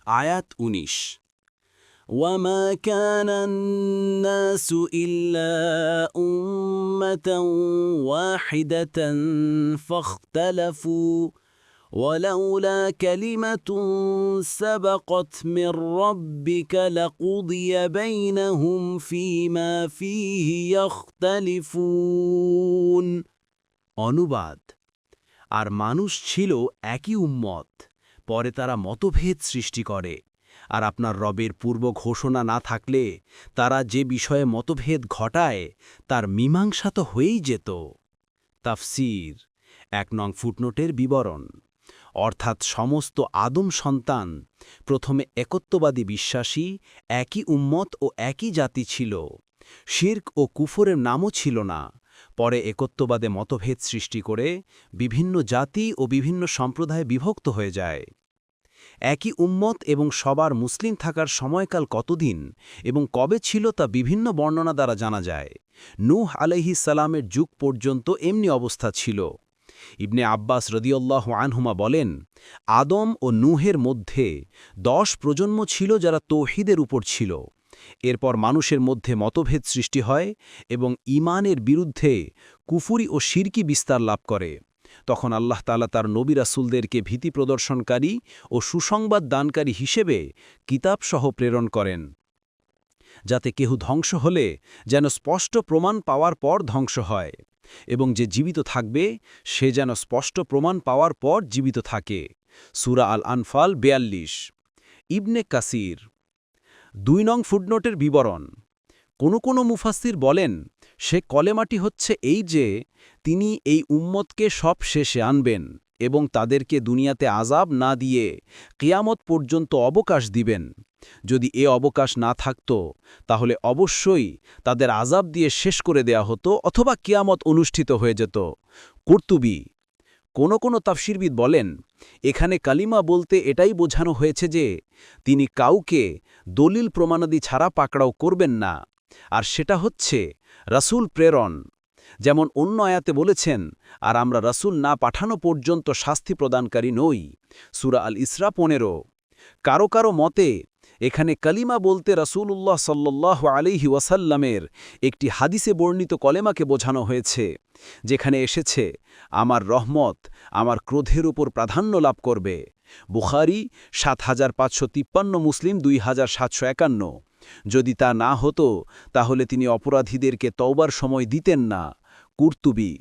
আয়াত ১৯। وما كان الناس إلا أمة واحدة فاختلفوا ولولا كلمة سبقت من ربك لقضي بينهم فيما فيه يختلفون। অনুবাদ: আর মানুষ ছিল একই উম্মত, পরে তারা মতভেদ সৃষ্টি করে। আর আপনার রবের পূর্ব ঘোষণা না থাকলে তারা যে বিষয়ে মতভেদ ঘটায় তার মীমাংসা তো হয়েই যেত। তাফসীর: ১ নং ফুটনোটের বিবরণ। অর্থাৎ সমস্ত আদম সন্তান প্রথমে একত্ববাদী বিশ্বাসী, একই উম্মত ও একই জাতি ছিল। শিরক ও কুফরের নামও ছিল না। পরে একত্ববাদে মতভেদ সৃষ্টি করে বিভিন্ন জাতি ও বিভিন্ন সম্প্রদায়ে বিভক্ত হয়ে যায়। একই উম্মত এবং সবার মুসলিম থাকার সময়কাল কতদিন এবং কবে ছিল তা বিভিন্ন বর্ণনা দ্বারা জানা যায়। নূহ আলাইহিস সালামের যুগ পর্যন্ত এমনি অবস্থা ছিল। ইবনে আব্বাস রাদিয়াল্লাহু আনহুমা বলেন, আদম ও নূহের মধ্যে 10 প্রজন্ম ছিল যারা তৌহিদের উপর ছিল। এরপর মানুষের মধ্যে মতভেদ সৃষ্টি হয় এবং ঈমানের বিরুদ্ধে কুফরি ও শিরকি বিস্তার লাভ করে। তখন আল্লাহ তাআলা তার নবী রাসূলদেরকে ভীতি প্রদর্শনকারী ও সুসংবাদ দানকারী হিসেবে কিতাবসহ প্রেরণ করেন, যাতে কেহ ধ্বংস হলে যেন স্পষ্ট প্রমাণ পাওয়ার পর ধ্বংস হয়, এবং যে জীবিত থাকবে সে যেন স্পষ্ট প্রমাণ পাওয়ার পর জীবিত থাকে। সূরা আল আনফাল ৪২। ইবনে কাসির ২ নং ফুটনোটের বিবরণ। কোনো মুফাসসির বলেন, সে কলেমাটি হচ্ছে এই যে তিনি এই উম্মতকে সব শেষে আনবেন এবং তাদেরকে দুনিয়াতে আযাব না দিয়ে কিয়ামত পর্যন্ত অবকাশ দিবেন। যদি এ অবকাশ না থাকত তাহলে অবশ্যই তাদের আযাব দিয়ে শেষ করে দেয়া হতো অথবা কিয়ামত অনুষ্ঠিত হয়ে যেত। কুরতুবী: কোনো তাফসীরবিদ বলেন, এখানে কালিমা বলতে এটাই বোঝানো হয়েছে যে তিনি কাউকে দলিল প্রমাণাদি ছাড়া পাকড়াও করবেন না, আর সেটা হচ্ছে রাসূল প্রেরণ। যেমন অন্য আয়াতে বলেছেন, আর আমরা রাসূল না পাঠানো পর্যন্ত শাস্তি প্রদানকারী নই। সূরা আল ইসরা ১৫। কারো মতে এখানে কালিমা বলতে রাসূলুল্লাহ সাল্লাল্লাহু আলাইহি ওয়াসাল্লামের একটি হাদিসে বর্ণিত কলেমাকে বোঝানো হয়েছে, যেখানে এসেছে, আমার রহমত আমার ক্রোধের উপর প্রাধান্য লাভ করবে। বুখারী ৭৫৫৩, মুসলিম ২৭৫১। যদি তা না হতো তাহলে তিনি অপরাধীদেরকে তওবার সময় দিতেন না। কুরতুবী: